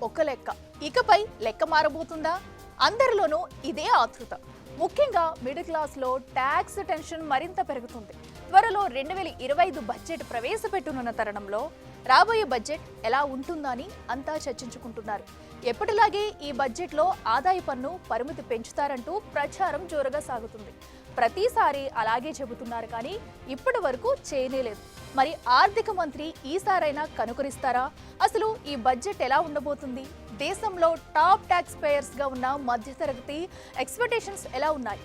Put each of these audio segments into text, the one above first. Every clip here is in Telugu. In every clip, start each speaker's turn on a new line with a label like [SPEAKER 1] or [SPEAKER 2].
[SPEAKER 1] ఒక లెక్క. ఇకపై లెక్క మారబోతుందా? అందరిలోనూ ఇదే ఆతృత. ముఖ్యంగా మిడిల్ క్లాస్లో ట్యాక్స్ టెన్షన్ మరింత పెరుగుతుంది. త్వరలో 2025 బడ్జెట్ ప్రవేశపెట్టనున్న తరుణంలో రాబోయే బడ్జెట్ ఎలా ఉంటుందని అంతా చర్చించుకుంటున్నారు. ఎప్పటిలాగే ఈ బడ్జెట్లో ఆదాయ పన్ను పరిమితి పెంచుతారంటూ ప్రచారం జోరుగా సాగుతుంది. ప్రతిసారి అలాగే చెబుతున్నారు, కానీ ఇప్పటి వరకు చేయనేలేదు. మరి ఆర్థిక మంత్రి ఈసారైనా కనుకరిస్తారా? అసలు ఈ బడ్జెట్ ఎలా ఉండబోతుంది? దేశంలో టాప్ ట్యాక్స్ పేయర్స్ గా ఉన్న మధ్యతరగతి ఎక్స్పెక్టేషన్స్ ఎలా ఉన్నాయి?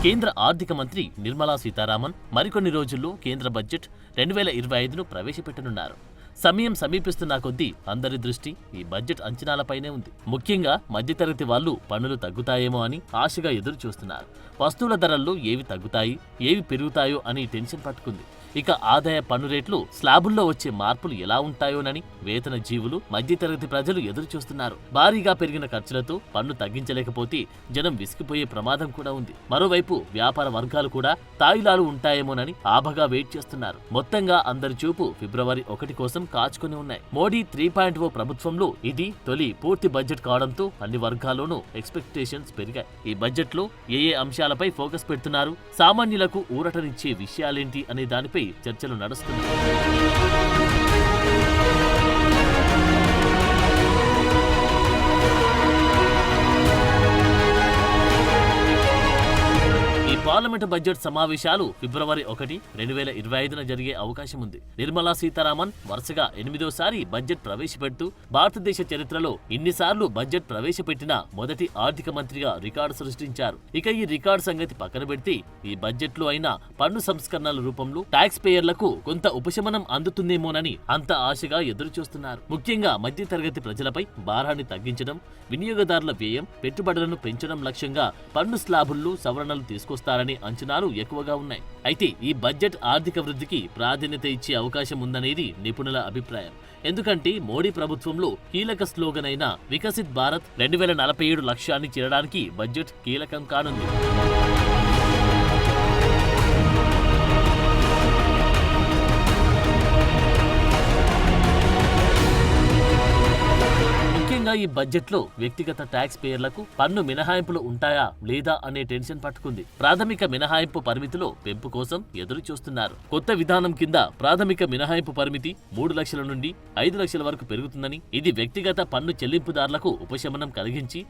[SPEAKER 2] కేంద్ర ఆర్థిక మంత్రి నిర్మలా సీతారామన్ మరికొన్ని రోజుల్లో కేంద్ర బడ్జెట్ 2025ను ప్రవేశపెట్టనున్నారు. సమయం సమీపిస్తున్న కొద్దీ అందరి దృష్టి ఈ బడ్జెట్ అంచనాలపైనే ఉంది. ముఖ్యంగా మధ్యతరగతి వాళ్లు పన్నులు తగ్గుతాయేమో అని ఆశగా ఎదురు చూస్తున్నారు. వస్తువుల ధరల్లో ఏవి తగ్గుతాయి, ఏవి పెరుగుతాయో అని టెన్షన్ పట్టుకుంది. ఇక ఆదాయ పన్ను రేట్లు, స్లాబుల్లో వచ్చే మార్పులు ఎలా ఉంటాయోనని వేతన జీవులు, మధ్యతరగతి ప్రజలు ఎదురు చూస్తున్నారు. భారీగా పెరిగిన ఖర్చులతో పన్ను తగ్గించలేకపోతే జనం విసిగిపోయే ప్రమాదం కూడా ఉంది. మరోవైపు వ్యాపార వర్గాలు కూడా తాయిలాలు ఉంటాయేమోనని ఆభగా వెయిట్ చేస్తున్నారు. మొత్తంగా అందరి చూపు ఫిబ్రవరి 1 కోసం కాచుకుని ఉన్నాయి. మోడీ 3.0 ప్రభుత్వంలో ఇది తొలి పూర్తి బడ్జెట్ కావడంతో అన్ని వర్గాల్లోనూ ఎక్స్పెక్టేషన్స్ పెరిగాయి. ఈ బడ్జెట్ లో ఏ అంశాలపై ఫోకస్ పెడుతున్నారు, సామాన్యులకు ఊరటనిచ్చే విషయాలేంటి అనే దానిపై చర్చలు నడుస్తున్నాయి. పార్లమెంటు బడ్జెట్ సమావేశాలు ఫిబ్రవరి 1, 2025న జరిగే అవకాశం ఉంది. నిర్మలా సీతారామన్ వరుసగా 8వ బడ్జెట్ ప్రవేశపెడుతూ భారతదేశ చరిత్రలో ఇన్నిసార్లు బడ్జెట్ ప్రవేశపెట్టిన మొదటి ఆర్థిక మంత్రిగా రికార్డు సృష్టించారు. ఇక ఈ రికార్డు సంగతి పక్కన పెడితే ఈ బడ్జెట్ లో అయినా పన్ను సంస్కరణల రూపంలో ట్యాక్స్ పేయర్లకు కొంత ఉపశమనం అందుతుందేమోనని అంత ఆశగా ఎదురు చూస్తున్నారు. ముఖ్యంగా మధ్య తరగతి ప్రజలపై భారాన్ని తగ్గించడం, వినియోగదారుల వ్యయం, పెట్టుబడులను పెంచడం లక్ష్యంగా పన్ను స్లాబుల్లో సవరణలు తీసుకొస్తారని అంచనాలు ఎక్కువగా ఉన్నాయి. అయితే ఈ బడ్జెట్ ఆర్థిక వృద్ధికి ప్రాధాన్యత ఇచ్చే అవకాశం ఉందనేది నిపుణుల అభిప్రాయం. ఎందుకంటే మోడీ ప్రభుత్వంలో కీలక స్లోగన్ అయిన వికసిత్ భారత్ 2047 లక్ష్యాన్ని చేరడానికి బడ్జెట్ కీలకం కానుంది. ఈ బడ్జెట్ లో వ్యక్తిగత ట్యాక్స్ పేయర్లకు పన్ను మినహాయింపులు ఉంటాయా లేదా అనే టెన్షన్ పట్టుకుంది. ప్రాథమిక మినహాయింపు పరిమితిలో పెంపు కోసం ఎదురు చూస్తున్నారు. కొత్త విధానం కింద ప్రాథమిక మినహాయింపు పరిమితి 3 లక్షల నుండి 5 లక్షల వరకు పెరుగుతుందని, ఇది వ్యక్తిగత పన్ను చెల్లింపుదారులకు ఉపశమనం కలిగించి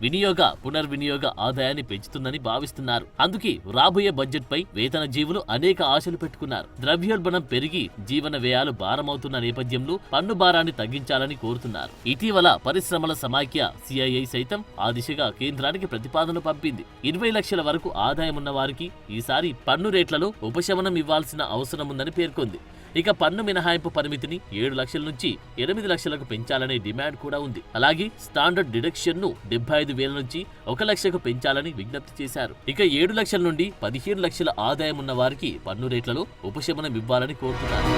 [SPEAKER 2] పునర్వినియోగ ఆదాయాన్ని పెంచుతుందని భావిస్తున్నారు. అందుకే రాబోయే బడ్జెట్ పై వేతన జీవులు అనేక ఆశలు పెట్టుకున్నారు. ద్రవ్యోల్బణం పెరిగి జీవన వ్యయాలు భారమవుతున్న నేపథ్యంలో పన్ను భారాన్ని తగ్గించాలని కోరుతున్నారు. ఇటీవల పరిశ్రమల సమాఖ్య CII సైతం ఆ దిశగా కేంద్రానికి ప్రతిపాదన పంపింది. 20 లక్షల వరకు ఆదాయం ఉన్న వారికి ఈసారి పన్ను రేట్లలో ఉపశమనం ఇవ్వాల్సిన అవసరం ఉందని పేర్కొంది. ఇక పన్ను మినహాయింపు పరిమితిని 7 లక్షల నుంచి 8 లక్షలకు పెంచాలనే డిమాండ్ కూడా ఉంది. అలాగే స్టాండర్డ్ డిడక్షన్ ను 75,000 నుంచి 1 లక్షకు పెంచాలని విజ్ఞప్తి చేశారు. ఇక 7 లక్షల నుండి 15 లక్షల ఆదాయం ఉన్న వారికి పన్ను రేట్లలో ఉపశమనం ఇవ్వాలని కోరుతున్నారు.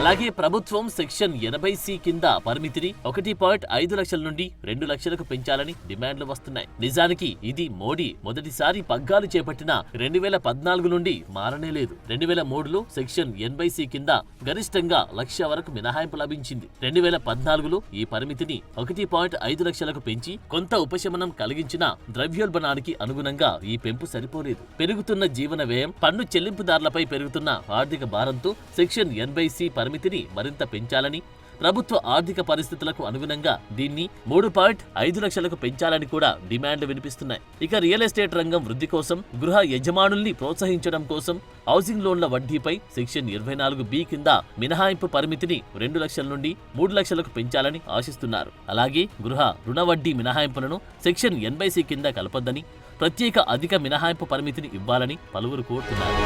[SPEAKER 2] అలాగే ప్రభుత్వం సెక్షన్ 80C కింద పరిమితిని 1.5 లక్షల నుండి 2 లక్షలకు పెంచాలని డిమాండ్లు వస్తున్నాయి. నిజానికి ఇది మోడీ మొదటిసారి పగ్గాలు చేపట్టిన 2014 నుండి మారనే లేదు. 2003లో సెక్షన్ 80C కింద గరిష్టంగా 1 లక్ష వరకు మినహాయింపు లభించింది. 2014లో ఈ పరిమితిని 1.5 లక్షలకు పెంచి కొంత ఉపశమనం కలిగించిన ద్రవ్యోల్బణానికి అనుగుణంగా ఈ పెంపు సరిపోలేదు. పెరుగుతున్న జీవన వ్యయం, పన్ను చెల్లింపుదారులపై పెరుగుతున్న ఆర్థిక భారంతో సెక్షన్ 80C పరిమితిని మరింత పెంచాలని, ప్రభుత్వ ఆర్థిక పరిస్థితులకు అనుగుణంగా దీన్ని 3.5 లక్షలకు పెంచాలని కూడా డిమాండ్లు వినిపిస్తున్నాయి. ఇక రియల్ ఎస్టేట్ రంగం వృద్ధి కోసం, గృహ యజమానుల్ని ప్రోత్సహించడం కోసం హౌసింగ్ లోన్ల వడ్డీపై సెక్షన్ 24B కింద మినహాయింపు పరిమితిని 2 లక్షల నుండి 3 లక్షలకు పెంచాలని ఆశిస్తున్నారు. అలాగే గృహ రుణ వడ్డీ మినహాయింపులను సెక్షన్ 80C కింద కలపొద్దని, ప్రత్యేక అధిక మినహాయింపు పరిమితిని ఇవ్వాలని పలువురు కోరుతున్నారు.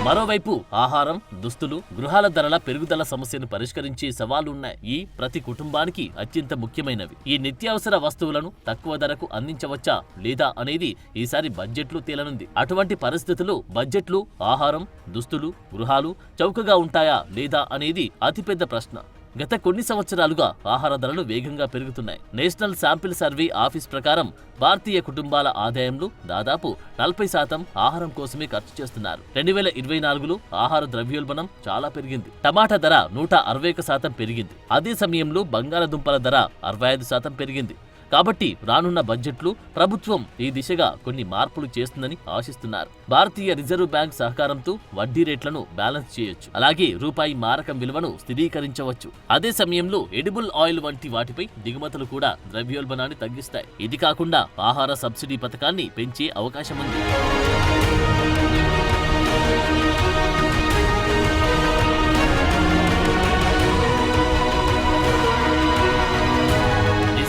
[SPEAKER 2] మరోవైపు ఆహారం, దుస్తులు, గృహాల ధరల పెరుగుదల సమస్యను పరిష్కరించే సవాళ్లు ఉన్నాయి. ఈ ప్రతి కుటుంబానికి అత్యంత ముఖ్యమైనవి. ఈ నిత్యావసర వస్తువులను తక్కువ ధరకు అందించవచ్చా లేదా అనేది ఈసారి బడ్జెట్లో తేలనుంది. అటువంటి పరిస్థితుల్లో బడ్జెట్లు ఆహారం, దుస్తులు, గృహాలు చౌకగా ఉంటాయా లేదా అనేది అతిపెద్ద ప్రశ్న. గత కొన్ని సంవత్సరాలుగా ఆహార ధరలు వేగంగా పెరుగుతున్నాయి. నేషనల్ శాంపిల్ సర్వే ఆఫీస్ ప్రకారం భారతీయ కుటుంబాల ఆదాయంలో దాదాపు 40% ఆహారం కోసమే ఖర్చు చేస్తున్నారు. 2024లో ఆహార ద్రవ్యోల్బణం చాలా పెరిగింది. టమాటా ధర 161% పెరిగింది. అదే సమయంలో బంగాళదుంపల ధర 65% పెరిగింది. కాబట్టి రానున్న బడ్జెట్లు ప్రభుత్వం ఈ దిశగా కొన్ని మార్పులు చేస్తుందని ఆశిస్తున్నారు. భారతీయ రిజర్వ్ బ్యాంక్ సహకారంతో వడ్డీ రేట్లను బ్యాలెన్స్ చేయొచ్చు. అలాగే రూపాయి మారకం విలువను స్థిరీకరించవచ్చు. అదే సమయంలో ఎడిబుల్ ఆయిల్ వంటి వాటిపై దిగుమతులు కూడా ద్రవ్యోల్బణాన్ని తగ్గిస్తాయి. ఇది కాకుండా ఆహార సబ్సిడీ పథకాన్ని పెంచే అవకాశం ఉంది.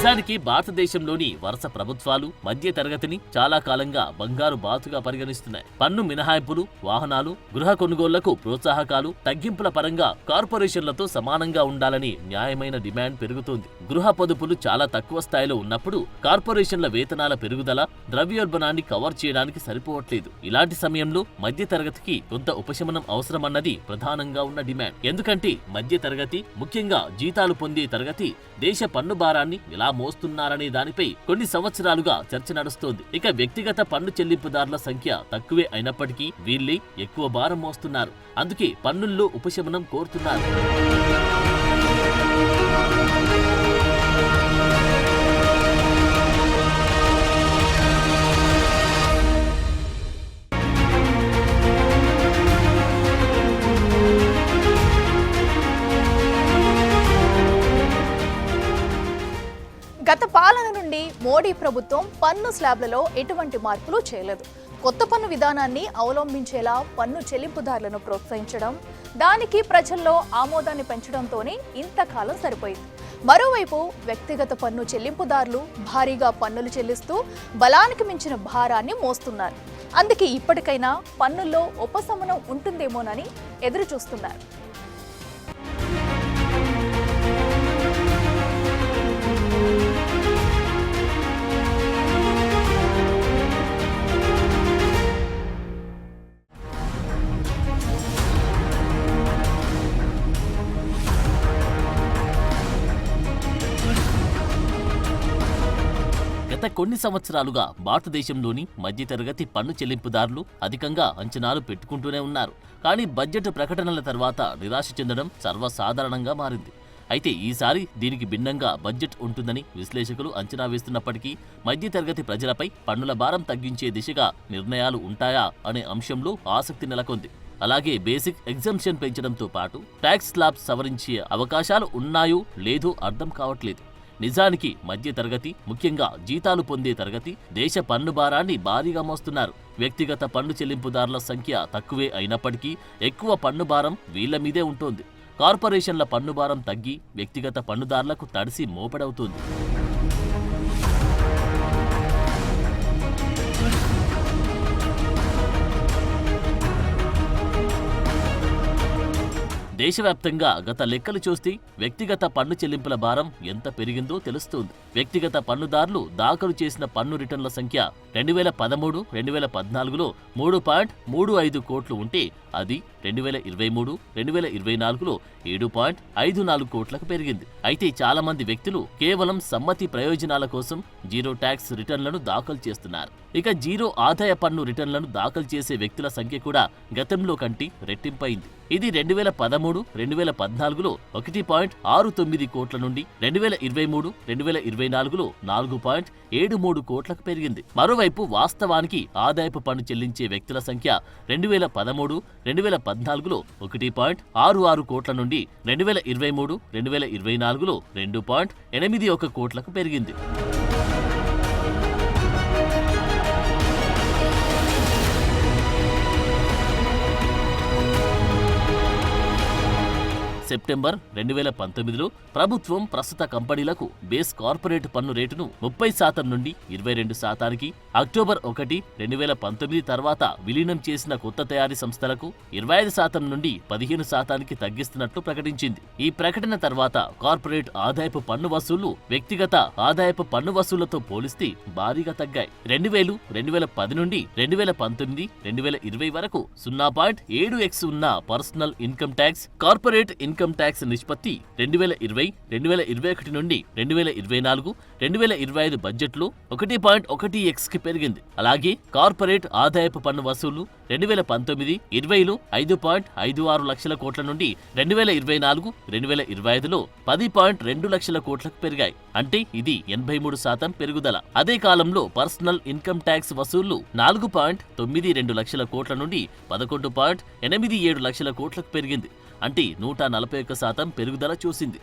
[SPEAKER 2] నిజానికి భారతదేశంలోని వరుస ప్రభుత్వాలు మధ్య తరగతిని చాలా కాలంగా బంగారు బాతుగా పరిగణిస్తున్నాయి. పన్ను మినహాయింపులు, వాహనాలు, గృహ కొనుగోళ్లకు ప్రోత్సాహకాలు, తగ్గింపుల పరంగా కార్పొరేషన్లతో సమానంగా ఉండాలని న్యాయమైన డిమాండ్ పెరుగుతోంది. గృహ పొదుపులు చాలా తక్కువ స్థాయిలో ఉన్నప్పుడు కార్పొరేషన్ల వేతనాల పెరుగుదల ద్రవ్యోల్బణాన్ని కవర్ చేయడానికి సరిపోవట్లేదు. ఇలాంటి సమయంలో మధ్య తరగతికి కొంత ఉపశమనం అవసరమన్నది ప్రధానంగా ఉన్న డిమాండ్. ఎందుకంటే మధ్య తరగతి, ముఖ్యంగా జీతాలు పొందే తరగతి దేశ పన్ను భారాన్ని ఎలా మోస్తున్నారనే దానిపై కొన్ని సంవత్సరాలుగా చర్చ నడుస్తోంది. ఇక వ్యక్తిగత పన్ను చెల్లింపుదారుల సంఖ్య తక్కువే అయినప్పటికీ వీళ్ళే ఎక్కువ భారం మోస్తున్నారు. అందుకే పన్నుల్లో ఉపశమనం కోరుతున్నారు.
[SPEAKER 1] గత పాలన నుండి మోడీ ప్రభుత్వం పన్ను స్లాబ్లలో ఎటువంటి మార్పులు చేయలేదు. కొత్త పన్ను విధానాన్ని అవలంబించేలా పన్ను చెల్లింపుదారులను ప్రోత్సహించడం, దానికి ప్రజల్లో ఆమోదాన్ని పెంచడంతోనే ఇంతకాలం సరిపోయింది. మరోవైపు వ్యక్తిగత పన్ను చెల్లింపుదారులు భారీగా పన్నులు చెల్లిస్తూ బలానికి మించిన భారాన్ని మోస్తున్నారు. అందుకే ఇప్పటికైనా పన్నుల్లో ఉపశమనం ఉంటుందేమోనని ఎదురు చూస్తున్నారు.
[SPEAKER 2] గత కొన్ని సంవత్సరాలుగా భారతదేశంలోని మధ్యతరగతి పన్ను చెల్లింపుదారులు అధికంగా అంచనాలు పెట్టుకుంటూనే ఉన్నారు. కానీ బడ్జెట్ ప్రకటనల తర్వాత నిరాశ చెందడం సర్వసాధారణంగా మారింది. అయితే ఈసారి దీనికి భిన్నంగా బడ్జెట్ ఉంటుందని విశ్లేషకులు అంచనా వేస్తున్నప్పటికీ మధ్యతరగతి ప్రజలపై పన్నుల భారం తగ్గించే దిశగా నిర్ణయాలు ఉంటాయా అనే అంశంలో ఆసక్తి నెలకొంది. అలాగే బేసిక్ ఎగ్జంప్షన్ పెంచడంతో పాటు ట్యాక్స్ స్లాబ్స్ సవరించే అవకాశాలు ఉన్నాయో లేదో అర్థం కావట్లేదు. నిజానికి మధ్య తరగతి, ముఖ్యంగా జీతాలు పొందే తరగతి దేశ పన్ను భారాన్ని భారీగా మోస్తున్నారు. వ్యక్తిగత పన్ను చెల్లింపుదారుల సంఖ్య తక్కువే అయినప్పటికీ ఎక్కువ పన్ను భారం వీళ్ల మీదే ఉంటోంది. కార్పొరేషన్ల పన్ను భారం తగ్గి వ్యక్తిగత పన్నుదారులకు తడిసి మోపడవుతోంది. దేశవ్యాప్తంగా గత లెక్కలు చూస్తే వ్యక్తిగత పన్ను చెల్లింపుల భారం ఎంత పెరిగిందో తెలుస్తోంది. వ్యక్తిగత పన్నుదారులు దాఖలు చేసిన పన్ను రిటర్న్ల సంఖ్య 2013, 2014లో 3.35 కోట్లు ఉంటే అది 2023, 2024లో 7.54 కోట్లకు పెరిగింది. అయితే చాలా మంది వ్యక్తులు కేవలం సమ్మతి ప్రయోజనాల కోసం జీరో ట్యాక్స్ రిటర్న్లను దాఖలు చేస్తున్నారు. ఇక జీరో ఆదాయ పన్ను రిటర్న్లను దాఖలు చేసే వ్యక్తుల సంఖ్య కూడా గతంలో కంటే రెట్టింపైంది. ఇది 2013, 2014లో 1.69 కోట్ల నుండి 2023, 2024లో 4.73 కోట్లకు పెరిగింది. మరోవైపు వాస్తవానికి ఆదాయపు పన్ను చెల్లించే వ్యక్తుల సంఖ్య 2013, 2014లో 1.66 కోట్ల నుండి 2023, 2024లో 2.81 కోట్లకు పెరిగింది. సెప్టెంబర్ 2019లో ప్రభుత్వం ప్రస్తుత కంపెనీలకు బేస్ కార్పొరేట్ పన్ను రేటును 30% నుండి 22%కి, అక్టోబర్ 1, 2019 తర్వాత విలీనం చేసిన కొత్త తయారీ సంస్థలకు 25% నుండి 15%కి తగ్గిస్తున్నట్లు ప్రకటించింది. ఈ ప్రకటన తర్వాత కార్పొరేట్ ఆదాయపు పన్ను వసూళ్లు వ్యక్తిగత ఆదాయపు పన్ను వసూళ్లతో పోలిస్తే భారీగా తగ్గాయి. 2000, 2010 నుండి 2019, 2020 వరకు 0.7x ఉన్న personal income tax, corporate income tax నిష్పత్తి 2020, 2021 నుండి 2024, 2025 బడ్జెట్లో 1.1x కి పెరిగింది. అలాగే కార్పొరేట్ ఆదాయపు పన్ను వసూళ్లు 2019, 20లో 5.56 లక్షల కోట్ల నుండి 2024, 2025లో 10.2 లక్షల కోట్లకు పెరిగాయి. అంటే ఇది 83% పెరుగుదల. అదే కాలంలో పర్సనల్ ఇన్కమ్ ట్యాక్స్ వసూళ్లు 4.92 లక్షల కోట్ల నుండి 11.87 లక్షల కోట్లకు పెరిగింది. అంటే 141% పెరుగుదల చూసింది.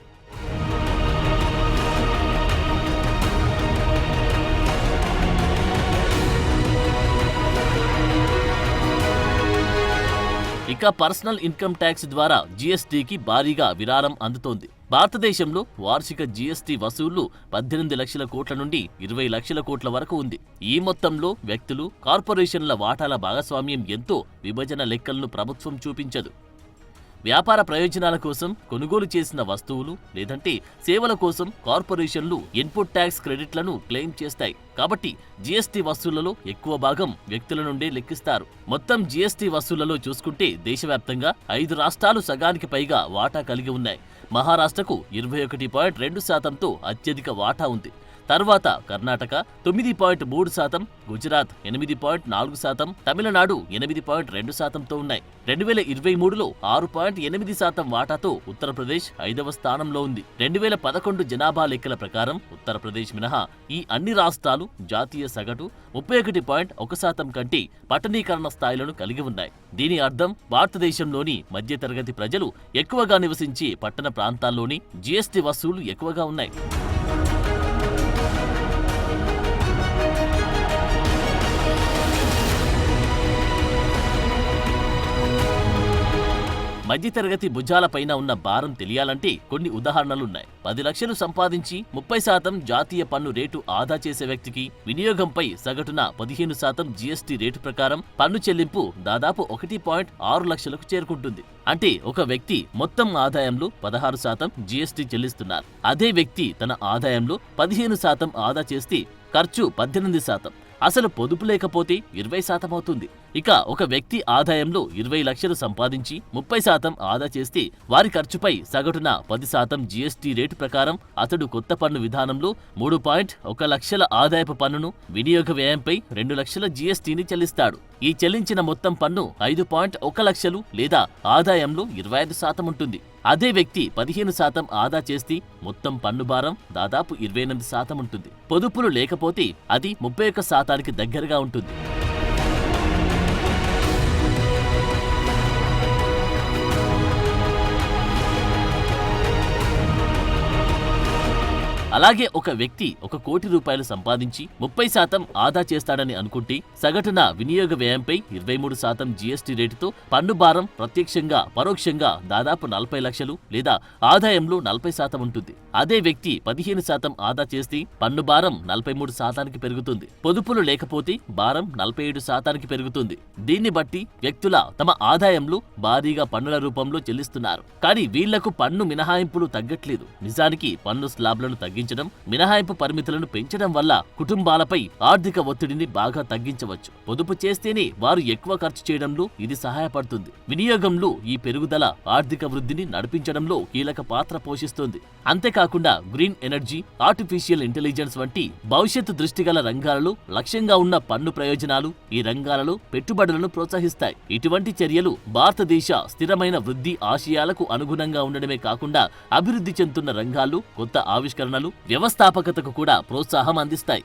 [SPEAKER 2] ఇక పర్సనల్ ఇన్కమ్ ట్యాక్స్ ద్వారా జీఎస్టీకి భారీగా విరాళం అందుతోంది. భారతదేశంలో వార్షిక జీఎస్టీ వసూళ్లు 18 లక్షల కోట్ల నుండి 20 లక్షల కోట్ల వరకు ఉంది. ఈ మొత్తంలో వ్యక్తులు, కార్పొరేషన్ల వాటాల భాగస్వామ్యం ఎంతో విభజన లెక్కలను ప్రభుత్వం చూపించదు. వ్యాపార ప్రయోజనాల కోసం కొనుగోలు చేసిన వస్తువులు లేదంటే సేవల కోసం కార్పొరేషన్లు ఇన్పుట్ ట్యాక్స్ క్రెడిట్లను క్లెయిమ్ చేస్తాయి. కాబట్టి జీఎస్టీ వసూళ్లలో ఎక్కువ భాగం వ్యక్తుల నుండే లెక్కిస్తారు. మొత్తం జీఎస్టీ వసూళ్లలో చూసుకుంటే దేశవ్యాప్తంగా 5 రాష్ట్రాలు సగానికి పైగా వాటా కలిగి ఉన్నాయి. మహారాష్ట్రకు 21.2%తో అత్యధిక వాటా ఉంది. తర్వాత కర్ణాటక 9.3%, గుజరాత్ 8.4%, తమిళనాడు 8.2%తో ఉన్నాయి. 2023లో 6.8% వాటాతో ఉత్తరప్రదేశ్ 5వ స్థానంలో ఉంది. 2011 జనాభా లెక్కల ప్రకారం ఉత్తరప్రదేశ్ మినహా ఈ అన్ని రాష్ట్రాలు జాతీయ సగటు 31.1% కంటే పట్టణీకరణ స్థాయిలను కలిగి ఉన్నాయి. దీని అర్థం భారతదేశంలోని మధ్యతరగతి ప్రజలు ఎక్కువగా నివసించే పట్టణ ప్రాంతాల్లోని జీఎస్టీ వసూళ్లు ఎక్కువగా ఉన్నాయి. మధ్యతరగతి భుజాలపైన ఉన్న భారం తెలియాలంటే కొన్ని ఉదాహరణలున్నాయి. 10 లక్షలు సంపాదించి 30% జాతీయ పన్ను రేటు ఆదా చేసే వ్యక్తికి వినియోగంపై సగటున 15% జీఎస్టీ రేటు ప్రకారం పన్ను చెల్లింపు దాదాపు 1.6 లక్షలకు చేరుకుంటుంది. అంటే ఒక వ్యక్తి మొత్తం ఆదాయంలో 16% జీఎస్టీ చెల్లిస్తున్నారు. అదే వ్యక్తి తన ఆదాయంలో 15% ఆదా చేస్తే ఖర్చు 18%. అసలు పొదుపు లేకపోతే 20% అవుతుంది. ఇక ఒక వ్యక్తి ఆదాయంలో 20 లక్షలు సంపాదించి 30% ఆదా చేస్తే వారి ఖర్చుపై సగటున 10% జీఎస్టీ రేటు ప్రకారం అతడు కొత్త పన్ను విధానంలో 3.1 లక్షల ఆదాయపు పన్నును, వినియోగ వ్యయంపై 2 లక్షల జీఎస్టీని చెల్లిస్తాడు. ఈ చెల్లించిన మొత్తం పన్ను 5.1 లక్షలు లేదా ఆదాయంలో 25% ఉంటుంది. అదే వ్యక్తి 15% ఆదా చేస్తే మొత్తం పన్ను భారం దాదాపు 28% ఉంటుంది. పొదుపులు లేకపోతే అది 31%కి దగ్గరగా ఉంటుంది. అలాగే ఒక వ్యక్తి 1 కోటి రూపాయలు సంపాదించి 30% ఆదా చేస్తాడని అనుకుంటే సగటున వినియోగ వ్యయంపై 23% జీఎస్టీ రేటుతో పన్ను భారం ప్రత్యక్షంగా పరోక్షంగా దాదాపు 40 లక్షలు లేదా ఆదాయంలో 40% ఉంటుంది. అదే వ్యక్తి 15% ఆదా చేస్తే పన్ను భారం 43%కి పెరుగుతుంది. పొదుపులు లేకపోతే భారం 47%కి పెరుగుతుంది. దీన్ని బట్టి వ్యక్తుల తమ ఆదాయంలో భారీగా పన్నుల రూపంలో చెల్లిస్తున్నారు. కానీ వీళ్లకు పన్ను మినహాయింపులు తగ్గట్లేదు. నిజానికి పన్ను స్లాబ్లను తగ్గించడం, మినహాయింపు పరిమితులను పెంచడం వల్ల కుటుంబాలపై ఆర్థిక ఒత్తిడిని బాగా తగ్గించవచ్చు. పొదుపు చేస్తేనే వారు ఎక్కువ ఖర్చు చేయడంలో ఇది సహాయపడుతుంది. వినియోగంలో ఈ పెరుగుదల ఆర్థిక వృద్ధిని నడిపించడంలో కీలక పాత్ర పోషిస్తుంది. అంతేకాకుండా గ్రీన్ ఎనర్జీ, ఆర్టిఫిషియల్ ఇంటెలిజెన్స్ వంటి భవిష్యత్తు దృష్టిగల రంగాలలో లక్ష్యంగా ఉన్న పన్ను ప్రయోజనాలు ఈ రంగాలలో పెట్టుబడులను ప్రోత్సహిస్తాయి. ఇటువంటి చర్యలు భారతదేశ స్థిరమైన వృద్ధి ఆశయాలకు అనుగుణంగా ఉండడమే కాకుండా అభివృద్ధి చెందుతున్న రంగాల్లో కొత్త ఆవిష్కరణలు, వ్యవస్థాపకతకు కూడా ప్రోత్సాహం అందిస్తాయి.